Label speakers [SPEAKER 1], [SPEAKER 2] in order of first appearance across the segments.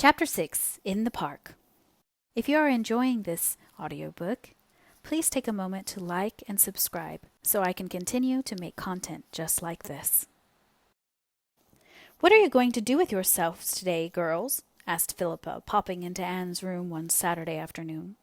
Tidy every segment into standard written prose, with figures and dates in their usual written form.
[SPEAKER 1] Chapter 6, In the Park. If you are enjoying this audiobook, please take a moment to like and subscribe so I can continue to make content just like this. "What are you going to do with yourselves today, girls?" asked Philippa, popping into Anne's room one Saturday afternoon.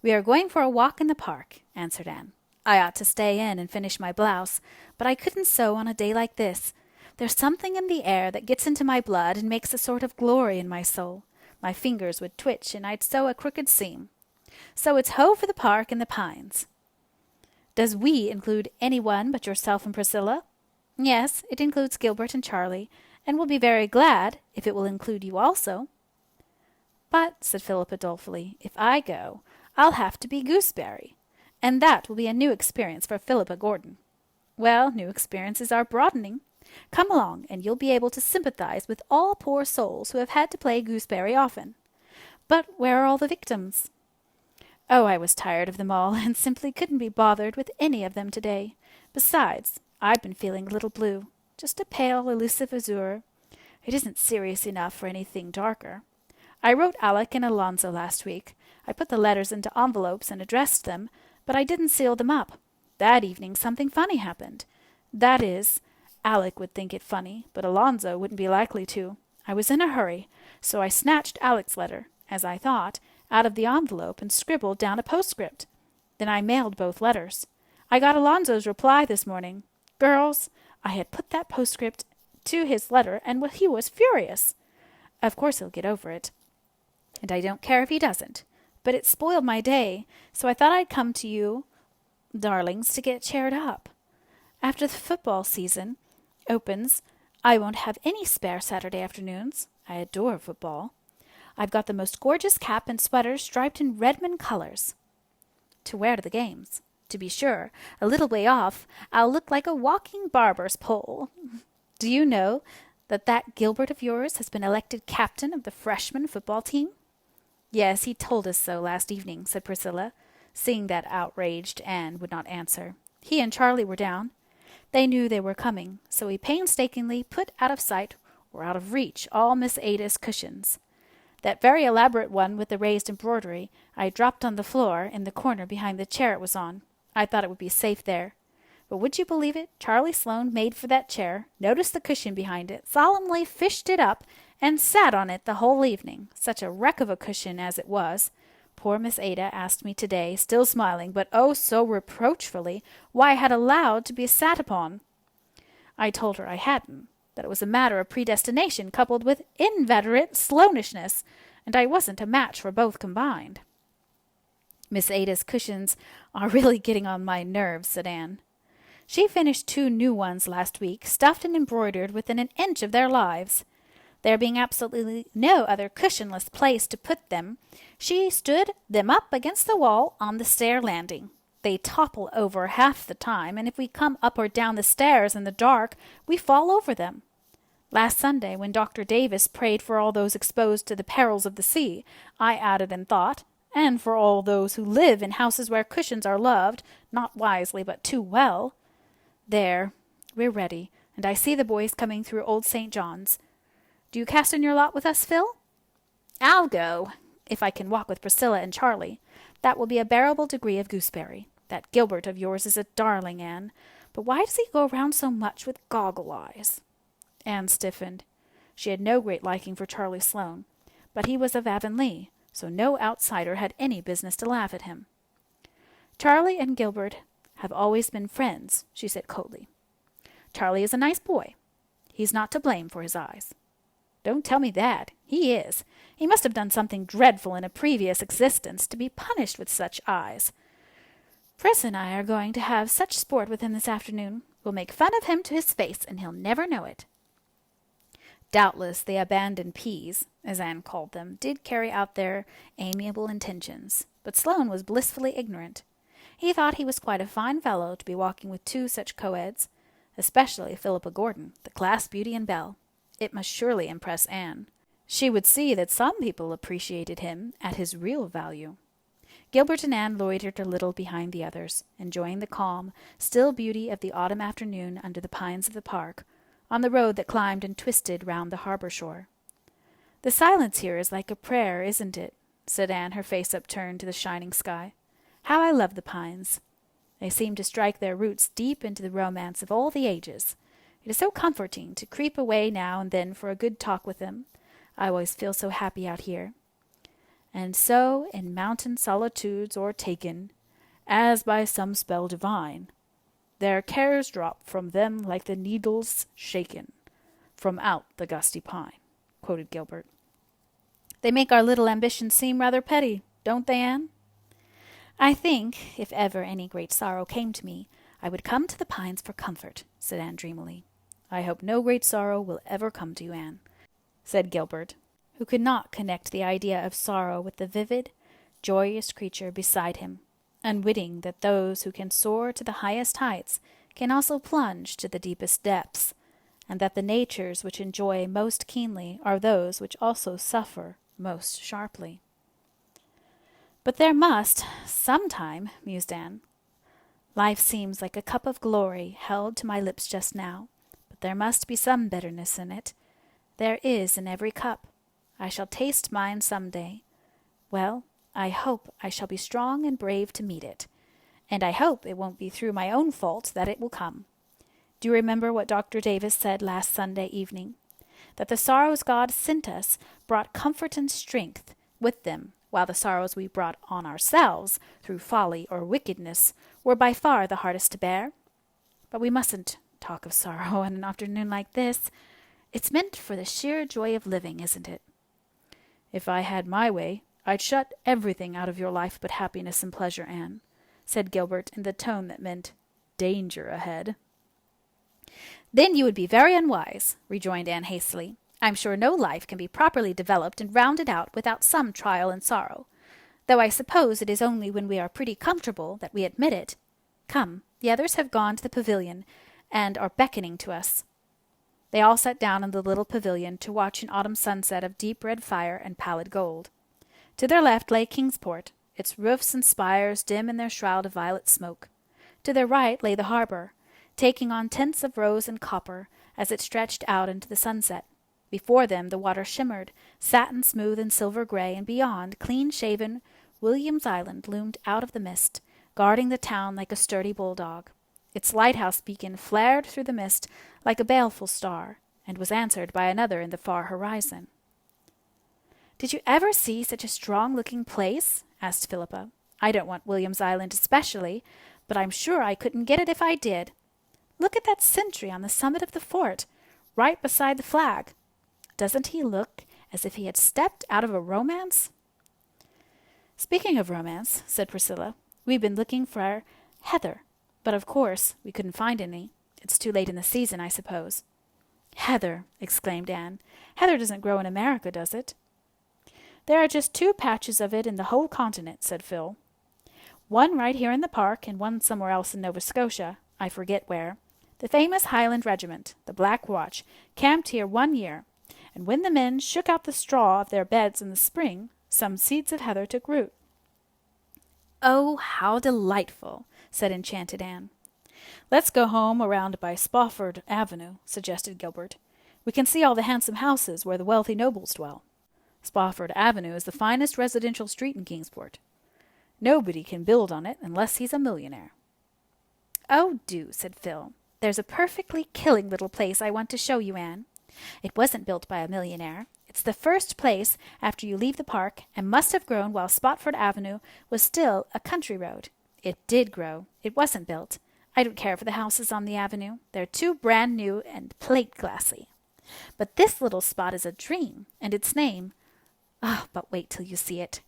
[SPEAKER 1] "We are going for a walk in the park," answered Anne. "I ought to stay in and finish my blouse, but I couldn't sew on a day like this. There's something in the air that gets into my blood and makes a sort of glory in my soul. My fingers would twitch and I'd sew a crooked seam. So it's ho for the park and the pines." "Does 'we' include anyone but yourself and Priscilla?" "Yes, it includes Gilbert and Charlie, and we'll be very glad if it will include you also." "But," said Philippa dolefully, "if I go, I'll have to be gooseberry, and that will be a new experience for Philippa Gordon." "Well, new experiences are broadening. Come along, and you'll be able to sympathize with all poor souls who have had to play gooseberry often. But where are all the victims?" "Oh, I was tired of them all, and simply couldn't be bothered with any of them today. Besides, I've been feeling a little blue, just a pale, elusive azure. It isn't serious enough for anything darker. I wrote Alec and Alonzo last week. I put the letters into envelopes and addressed them, but I didn't seal them up. That evening something funny happened. That is, Alec would think it funny, but Alonzo wouldn't be likely to. I was in a hurry, so I snatched Alec's letter, as I thought, out of the envelope and scribbled down a postscript. Then I mailed both letters. I got Alonzo's reply this morning. Girls, I had put that postscript to his letter, and he was furious. Of course he'll get over it, and I don't care if he doesn't. But it spoiled my day, so I thought I'd come to you, darlings, to get cheered up. After the football season opens, I won't have any spare Saturday afternoons. I adore football. I've got the most gorgeous cap and sweater striped in Redmond colors to wear to the games. To be sure, a little way off, I'll look like a walking barber's pole. Do you know that Gilbert of yours has been elected captain of the freshman football team?" "Yes, he told us so last evening," said Priscilla, seeing that outraged Anne would not answer. "He and Charlie were down. They knew they were coming, so he painstakingly put out of sight or out of reach all Miss Ada's cushions. That very elaborate one with the raised embroidery I dropped on the floor in the corner behind the chair it was on. I thought it would be safe there. But would you believe it? Charlie Sloane made for that chair, noticed the cushion behind it, solemnly fished it up, and sat on it the whole evening. Such a wreck of a cushion as it was. Poor Miss Ada asked me today, still smiling, but oh so reproachfully, why I had allowed to be sat upon. I told her I hadn't, that it was a matter of predestination coupled with inveterate Sloanishness, and I wasn't a match for both combined." "Miss Ada's cushions are really getting on my nerves," said Anne. "She finished 2 new ones last week, stuffed and embroidered within an inch of their lives. There being absolutely no other cushionless place to put them, she stood them up against the wall on the stair landing. They topple over half the time, and if we come up or down the stairs in the dark, we fall over them. Last Sunday, when Dr. Davis prayed for all those exposed to the perils of the sea, I added in thought, and for all those who live in houses where cushions are loved, not wisely but too well. There, we're ready, and I see the boys coming through Old St. John's. Do you cast in your lot with us, Phil?" "I'll go, if I can walk with Priscilla and Charlie. That will be a bearable degree of gooseberry. That Gilbert of yours is a darling, Anne. But why does he go around so much with goggle eyes?" Anne stiffened. She had no great liking for Charlie Sloane, but he was of Avonlea, so no outsider had any business to laugh at him. "Charlie and Gilbert have always been friends," she said coldly. "Charlie is a nice boy. He's not to blame for his eyes." "Don't tell me that. He is. He must have done something dreadful in a previous existence to be punished with such eyes. Pris and I are going to have such sport with him this afternoon. We'll make fun of him to his face, and he'll never know it." Doubtless the abandoned peas, as Anne called them, did carry out their amiable intentions, but Sloane was blissfully ignorant. He thought he was quite a fine fellow to be walking with 2 such co-eds, especially Philippa Gordon, the class beauty and belle. It must surely impress Anne. She would see that some people appreciated him at his real value. Gilbert and Anne loitered a little behind the others, enjoying the calm, still beauty of the autumn afternoon under the pines of the park, on the road that climbed and twisted round the harbor shore. "The silence here is like a prayer, isn't it?" said Anne, her face upturned to the shining sky. "How I love the pines! They seem to strike their roots deep into the romance of all the ages. It is so comforting to creep away now and then for a good talk with them. I always feel so happy out here. And so in mountain solitudes o'ertaken, as by some spell divine, their cares drop from them like the needles shaken from out the gusty pine," quoted Gilbert. "They make our little ambitions seem rather petty, don't they, Anne?" "I think, if ever any great sorrow came to me, I would come to the pines for comfort," said Anne dreamily. "I hope no great sorrow will ever come to you, Anne," said Gilbert, who could not connect the idea of sorrow with the vivid, joyous creature beside him, unwitting that those who can soar to the highest heights can also plunge to the deepest depths, and that the natures which enjoy most keenly are those which also suffer most sharply. "But there must, sometime," mused Anne. "Life seems like a cup of glory held to my lips just now, but there must be some bitterness in it. There is in every cup. I shall taste mine some day. Well, I hope I shall be strong and brave to meet it, and I hope it won't be through my own fault that it will come. Do you remember what Dr. Davis said last Sunday evening? That the sorrows God sent us brought comfort and strength with them, while the sorrows we brought on ourselves through folly or wickedness were by far the hardest to bear? But we mustn't talk of sorrow on an afternoon like this. It's meant for the sheer joy of living, isn't it?" "If I had my way, I'd shut everything out of your life but happiness and pleasure, Anne," said Gilbert in the tone that meant danger ahead. "Then you would be very unwise," rejoined Anne hastily. "I'm sure no life can be properly developed and rounded out without some trial and sorrow, though I suppose it is only when we are pretty comfortable that we admit it. Come, the others have gone to the pavilion and are beckoning to us." They all sat down in the little pavilion to watch an autumn sunset of deep red fire and pallid gold. To their left lay Kingsport, its roofs and spires dim in their shroud of violet smoke. To their right lay the harbor, taking on tints of rose and copper as it stretched out into the sunset. Before them the water shimmered, satin smooth and silver gray, and beyond, clean-shaven, William's Island loomed out of the mist, guarding the town like a sturdy bulldog. Its lighthouse beacon flared through the mist like a baleful star, and was answered by another in the far horizon. "Did you ever see such a strong-looking place?" asked Philippa. "I don't want William's Island especially, but I'm sure I couldn't get it if I did. Look at that sentry on the summit of the fort, right beside the flag. Doesn't he look as if he had stepped out of a romance?" "Speaking of romance," said Priscilla, "we've been looking for our heather, but of course we couldn't find any. It's too late in the season, I suppose." "Heather!" exclaimed Anne. "Heather doesn't grow in America, does it?" "There are just 2 patches of it in the whole continent," said Phil. "One right here in the park, and one somewhere else in Nova Scotia, I forget where. The famous Highland Regiment, the Black Watch, camped here one year, and when the men shook out the straw of their beds in the spring, some seeds of heather took root." "Oh, how delightful!" said enchanted Anne. "Let's go home around by Spofford Avenue," suggested Gilbert. "We can see all the handsome houses where the wealthy nobles dwell. Spofford Avenue is the finest residential street in Kingsport. Nobody can build on it unless he's a millionaire." "Oh, do," said Phil. "There's a perfectly killing little place I want to show you, Anne. It wasn't built by a millionaire. It's the first place after you leave the park, and must have grown while Spofford Avenue was still a country road. It did grow. It wasn't built. I don't care for the houses on the avenue. They're too brand new and plate-glassy. But this little spot is a dream, and its name— but wait till you see it."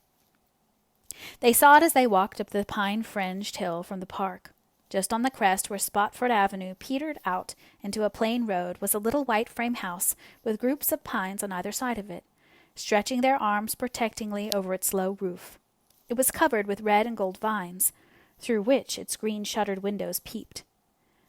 [SPEAKER 1] They saw it as they walked up the pine-fringed hill from the park. Just on the crest where Spofford Avenue petered out into a plain road was a little white frame house with groups of pines on either side of it, stretching their arms protectingly over its low roof. It was covered with red and gold vines, through which its green shuttered windows peeped.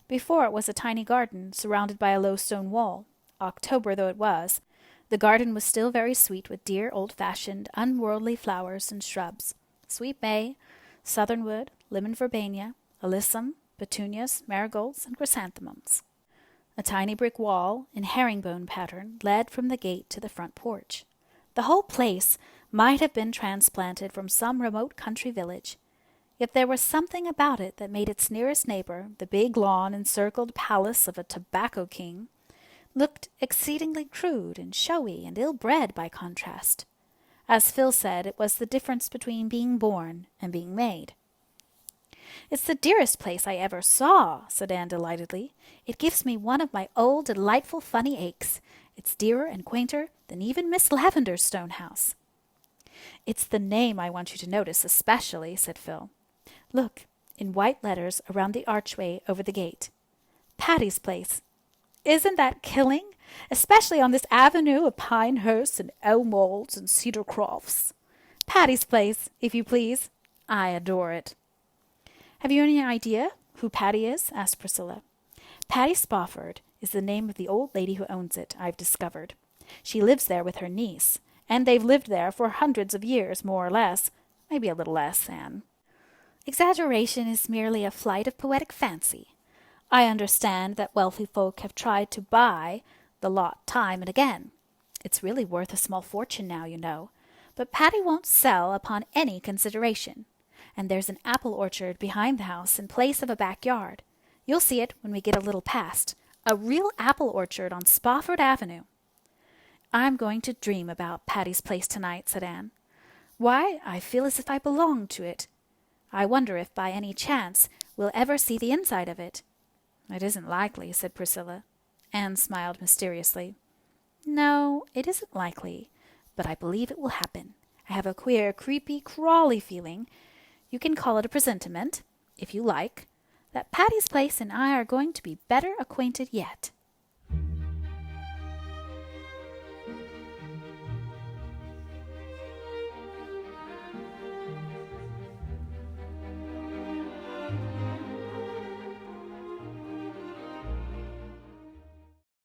[SPEAKER 1] Before it was a tiny garden surrounded by a low stone wall. October though it was, the garden was still very sweet with dear old-fashioned, unworldly flowers and shrubs. Sweet May, southernwood, lemon verbena, alyssum, petunias, marigolds, and chrysanthemums. A tiny brick wall, in herringbone pattern, led from the gate to the front porch. The whole place might have been transplanted from some remote country village. Yet there was something about it that made its nearest neighbor, the big lawn-encircled palace of a tobacco king, looked exceedingly crude and showy and ill-bred by contrast. As Phil said, it was the difference between being born and being made. "It's the dearest place I ever saw," said Anne delightedly. "It gives me one of my old, delightful, funny aches. It's dearer and quainter than even Miss Lavendar's stone house." "It's the name I want you to notice especially," said Phil. "Look, in white letters around the archway over the gate. Patty's Place. Isn't that killing? Especially on this avenue of Pinehursts and Elmwolds and Cedar Crofts. Patty's Place, if you please. I adore it." "Have you any idea who Patty is?" asked Priscilla. "Patty Spofford is the name of the old lady who owns it, I've discovered. She lives there with her niece, and they've lived there for hundreds of years, more or less. Maybe a little less, Anne." "Exaggeration is merely a flight of poetic fancy. I understand that wealthy folk have tried to buy the lot time and again. It's really worth a small fortune now, you know. But Patty won't sell upon any consideration. And there's an apple orchard behind the house in place of a backyard. You'll see it when we get a little past. A real apple orchard on Spofford Avenue." "I'm going to dream about Patty's Place tonight," said Anne. "Why, I feel as if I belonged to it. I wonder if by any chance we'll ever see the inside of it." "It isn't likely," said Priscilla. Anne smiled mysteriously. "No, it isn't likely, but I believe it will happen. I have a queer, creepy, crawly feeling, you can call it a presentiment, if you like, that Patty's Place and I are going to be better acquainted yet."